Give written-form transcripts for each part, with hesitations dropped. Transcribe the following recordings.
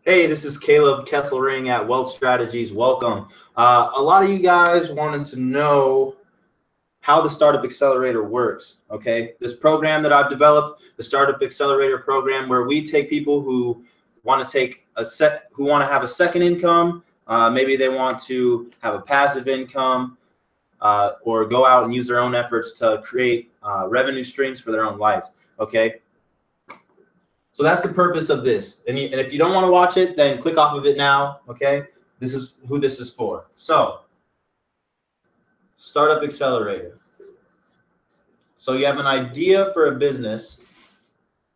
Hey, this is Caleb Kesselring at Wealth Strategies. Welcome. A lot of you guys wanted to know how the Startup Accelerator works. Okay, this program that I've developed, the Startup Accelerator program, where we take people who want to have a second income. Maybe they want to have a passive income, or go out and use their own efforts to create revenue streams for their own life. Okay. So that's the purpose of this. And if you don't want to watch it, then click off of it now, okay? This is who this is for. So, Startup Accelerator. So you have an idea for a business,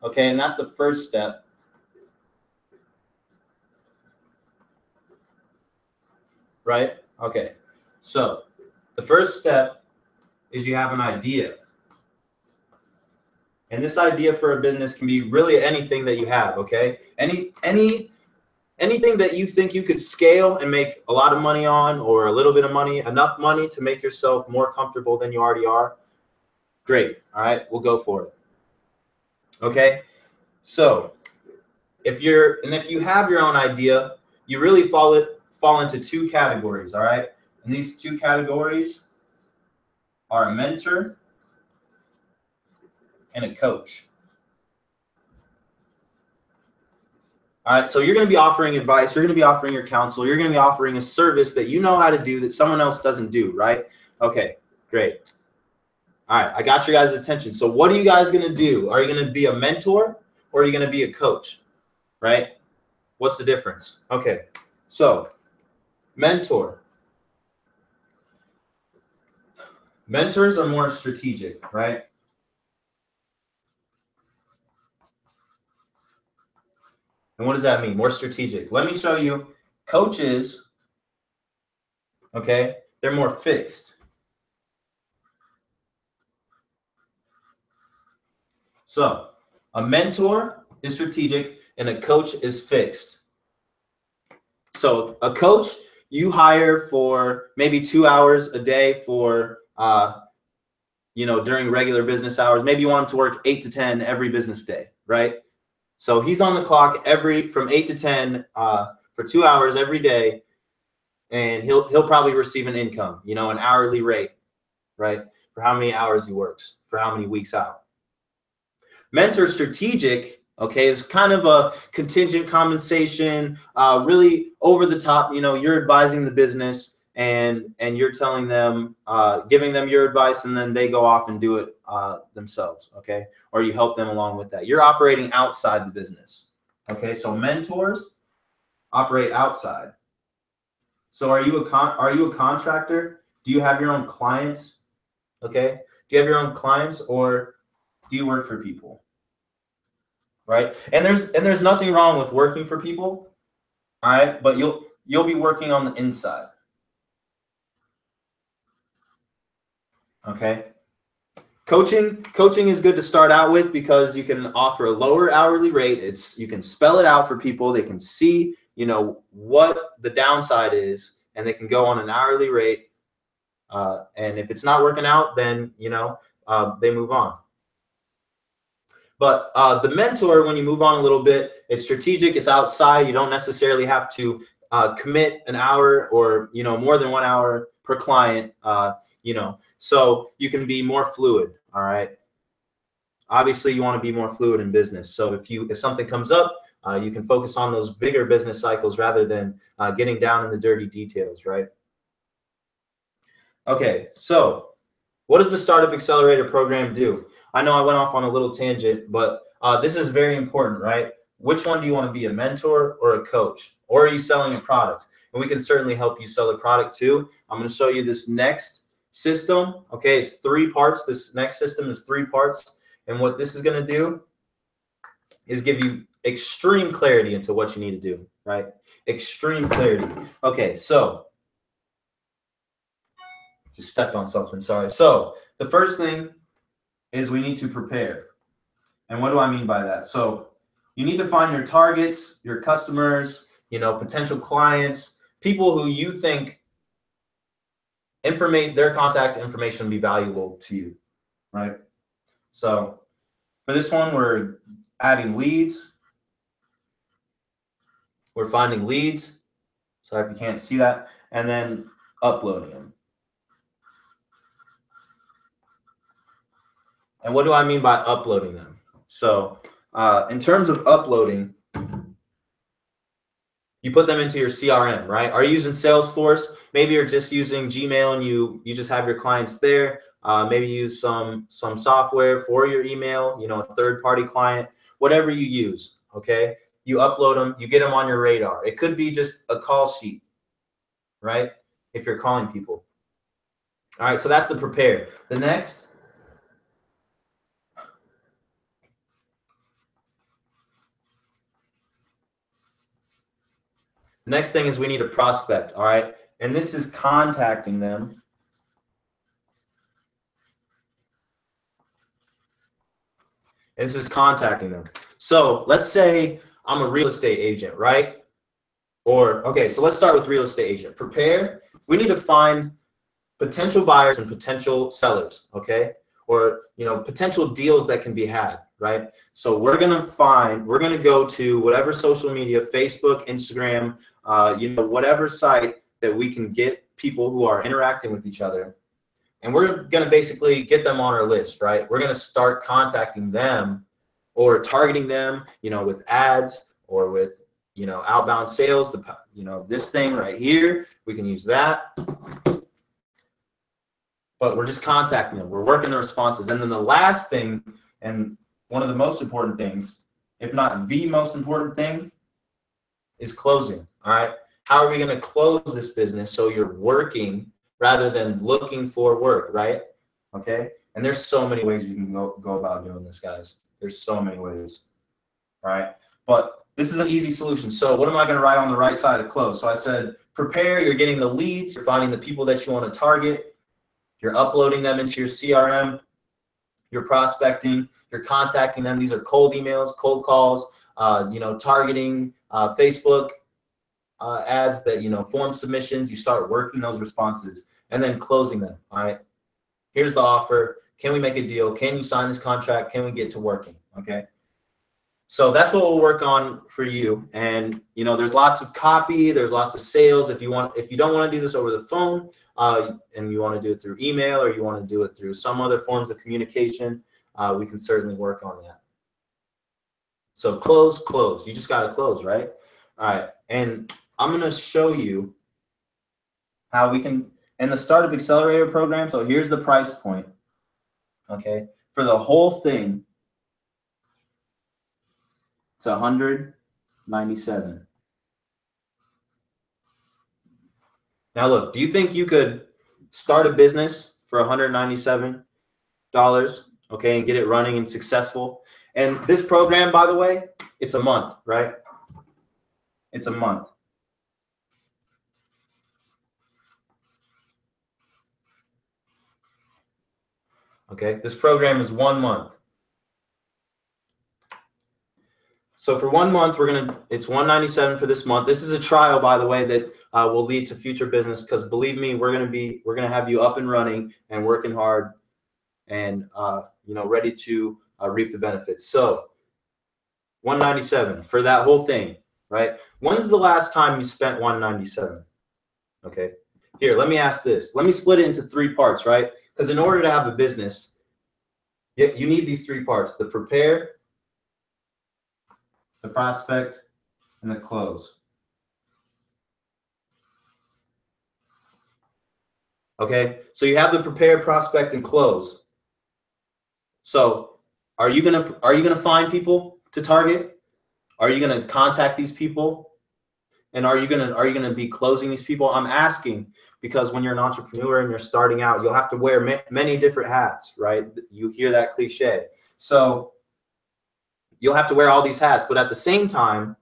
okay? And that's the first step. Right? Okay. So the first step is you have an idea. And this idea for a business can be really anything that you have, okay? Anything that you think you could scale and make a lot of money on, or a little bit of money, enough money to make yourself more comfortable than you already are, great. All right, we'll go for it. Okay, so if you have your own idea, you really fall into two categories. All right, and these two categories are a mentor and a coach. All right, so you're going to be offering advice, you're going to be offering your counsel, you're going to be offering a service that you know how to do that someone else doesn't do, right? Okay, great. All right, I got your guys' attention. So what are you guys going to do? Are you going to be a mentor or are you going to be a coach, right? What's the difference? Okay, so mentor. Mentors are more strategic, right? And what does that mean? More strategic. Let me show you. Coaches, okay, they're more fixed. So a mentor is strategic and a coach is fixed. So a coach you hire for maybe 2 hours a day for, during regular business hours. Maybe you want him to work 8 to 10 every business day, right? So he's on the clock from 8 to 10 for 2 hours every day, and he'll probably receive an income, an hourly rate, right? For how many hours he works, for how many weeks out. Mentor strategic, okay, is kind of a contingent compensation, really over the top. You're advising the business and you're telling them, giving them your advice, and then they go off and do it themselves, okay? Or you help them along with that. You're operating outside the business, okay? So mentors operate outside. So are you a contractor? Do you have your own clients? Okay? Do you have your own clients, or do you work for people? Right? And there's nothing wrong with working for people, all right? But you'll be working on the inside. Okay? Coaching is good to start out with because you can offer a lower hourly rate. You can spell it out for people. They can see, what the downside is, and they can go on an hourly rate. And if it's not working out, then they move on. But the mentor, when you move on a little bit, it's strategic. It's outside. You don't necessarily have to commit an hour or more than 1 hour per client. So you can be more fluid. All right. Obviously, you want to be more fluid in business. So if something comes up, you can focus on those bigger business cycles rather than getting down in the dirty details, right? Okay, so what does the Startup Accelerator program do? I know I went off on a little tangent, but this is very important, right? Which one do you want to be, a mentor or a coach? Or are you selling a product? And we can certainly help you sell a product too. I'm going to show you this next system. Okay, it's 3 parts. This next system is 3 parts. And what this is going to do is give you extreme clarity into what you need to do, right? Extreme clarity. Okay, so just stepped on something, sorry. So the first thing is we need to prepare. And what do I mean by that? So you need to find your targets, your customers, potential clients, people who you think their contact information will be valuable to you, right? So for this one, we're adding leads. We're finding leads. Sorry if you can't see that. And then uploading them. And what do I mean by uploading them? So in terms of uploading, you put them into your CRM, right? Are you using Salesforce? Maybe you're just using Gmail and you just have your clients there. Maybe use some software for your email, a third-party client, whatever you use, okay? You upload them, you get them on your radar. It could be just a call sheet, right? If you're calling people. All right, so that's the prepare. The next thing is we need a prospect, all right? And this is contacting them. And this is contacting them. So let's say I'm a real estate agent, right? Okay, so let's start with real estate agent. Prepare. We need to find potential buyers and potential sellers, okay? Or, potential deals that can be had, right? So we're going to go to whatever social media, Facebook, Instagram, whatever site that we can get people who are interacting with each other. And we're going to basically get them on our list, right? We're going to start contacting them or targeting them, with ads or with, outbound sales. This thing right here, we can use that. But we're just contacting them. We're working the responses. And then the last thing, and one of the most important things, if not the most important thing, is closing, all right? How are we going to close this business so you're working rather than looking for work, right? Okay? And there's so many ways you can go about doing this, guys. There's so many ways, all right? But this is an easy solution. So what am I going to write on the right side of close? So I said prepare, you're getting the leads, you're finding the people that you want to target, you're uploading them into your CRM, you're prospecting, you're contacting them. These are cold emails, cold calls, targeting Facebook ads that, form submissions. You start working those responses and then closing them, all right? Here's the offer. Can we make a deal? Can you sign this contract? Can we get to working, okay? So that's what we'll work on for you. And, there's lots of copy. There's lots of sales. If you don't want to do this over the phone and you want to do it through email or you want to do it through some other forms of communication, we can certainly work on that. So close. You just got to close, right? All right. And I'm going to show you how we can, in the Startup Accelerator program, so here's the price point, okay? For the whole thing, it's $197. Now look, do you think you could start a business for $197, okay, and get it running and successful? And this program, by the way, it's a month, right? It's a month. Okay, this program is 1 month. So for 1 month, it's $197 for this month. This is a trial, by the way, that will lead to future business, because believe me, we're gonna have you up and running and working hard and ready to reap the benefits. So $197 for that whole thing, right? When's the last time you spent $197? Okay, here, let me ask this. Let me split it into 3 parts, right? Because in order to have a business, you need these 3 parts: the prepare, the prospect, and the close. Okay, so you have the prepare, prospect, and close. So are you gonna find people to target? Are you gonna contact these people? And are you gonna be closing these people? I'm asking because when you're an entrepreneur and you're starting out, you'll have to wear many different hats, right? You hear that cliche. So you'll have to wear all these hats, but at the same time,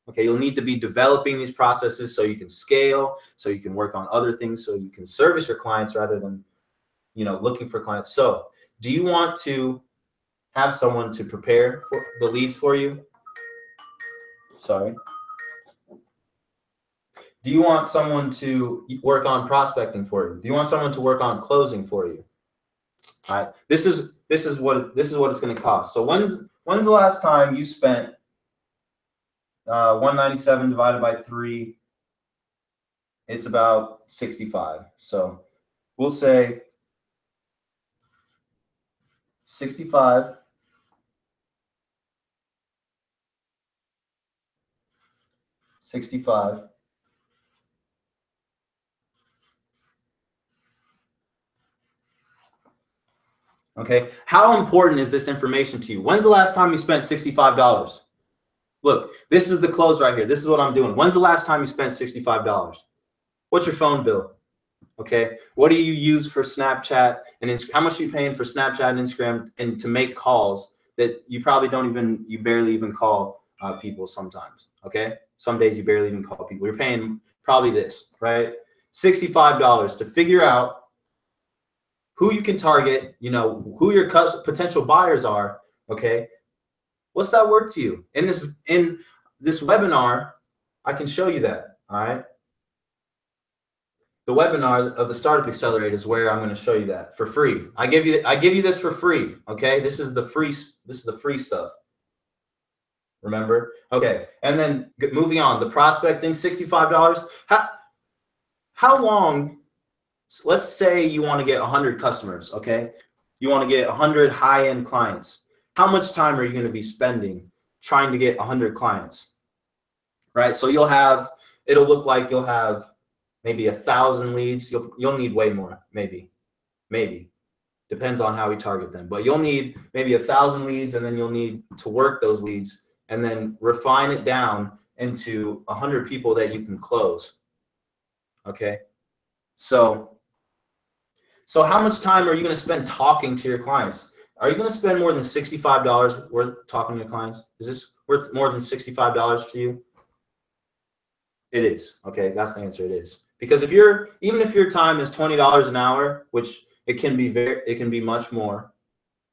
okay, you'll need to be developing these processes so you can scale, so you can work on other things, so you can service your clients rather than, looking for clients. So do you want to have someone to prepare for the leads for you? Sorry. Do you want someone to work on prospecting for you? Do you want someone to work on closing for you? All right. This is what it's going to cost. So when's the last time you spent 197 divided by 3, it's about 65. So we'll say 65 65. Okay, how important is this information to you? When's the last time you spent $65? Look, this is the close right here. This is what I'm doing. When's the last time you spent $65? What's your phone bill? Okay, what do you use for Snapchat and how much are you paying for Snapchat and Instagram and to make calls that you probably you barely even call people sometimes. Okay, some days you barely even call people. You're paying probably this, right? $65 to figure out who you can target, you know, who your potential buyers are. Okay, what's that worth to you? In this webinar, I can show you that. All right. The webinar of the Startup Accelerator is where I'm going to show you that for free. I give you this for free. Okay, this is the free stuff. Remember? Okay, and then moving on, the prospecting, $65. How long? Let's say you want to get 100 customers. Okay, you want to get 100 high-end clients. How much time are you going to be spending trying to get 100 clients? Right. So it'll look like you'll have maybe 1,000 leads. You'll need way more, maybe. Depends on how we target them. But you'll need maybe 1,000 leads, and then you'll need to work those leads and then refine it down into 100 people that you can close. Okay. So how much time are you going to spend talking to your clients? Are you going to spend more than $65 worth talking to your clients? Is this worth more than $65 to you? It is. Okay, that's the answer. It is. Because even if your time is $20 an hour, which it can be much more.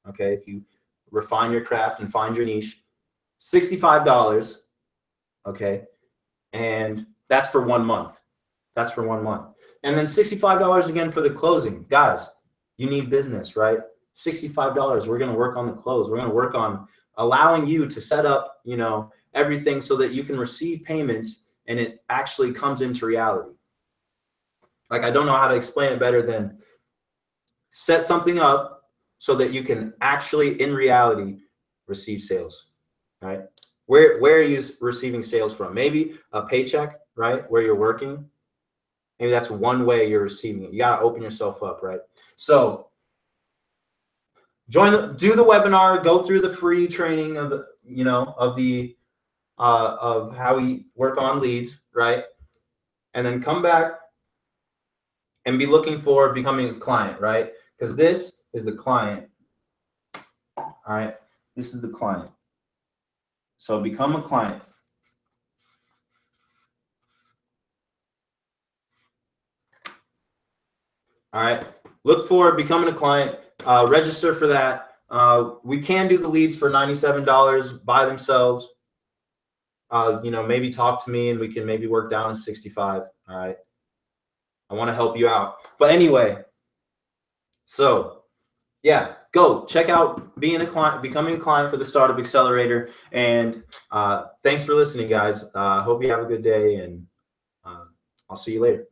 Okay, if you refine your craft and find your niche, $65. Okay, and that's for 1 month. That's for 1 month. And then $65 again for the closing. Guys, you need business, right? $65. We're going to work on the close. We're going to work on allowing you to set up, you know, everything so that you can receive payments and it actually comes into reality. Like, I don't know how to explain it better than set something up so that you can actually, in reality, receive sales, right? Where are you receiving sales from? Maybe a paycheck, right? Where you're working. Maybe that's one way you're receiving it. You got to open yourself up, right? So do the webinar, go through the free training of how we work on leads, right? And then come back and be looking for becoming a client, right? Because this is the client. All right, this is the client. So become a client. All right, look for becoming a client. Register for that. We can do the leads for $97 by themselves. Maybe talk to me and we can maybe work down to 65. All right. I want to help you out. But anyway, so yeah, go check out becoming a client for the Startup Accelerator. And thanks for listening, guys. Hope you have a good day, and I'll see you later.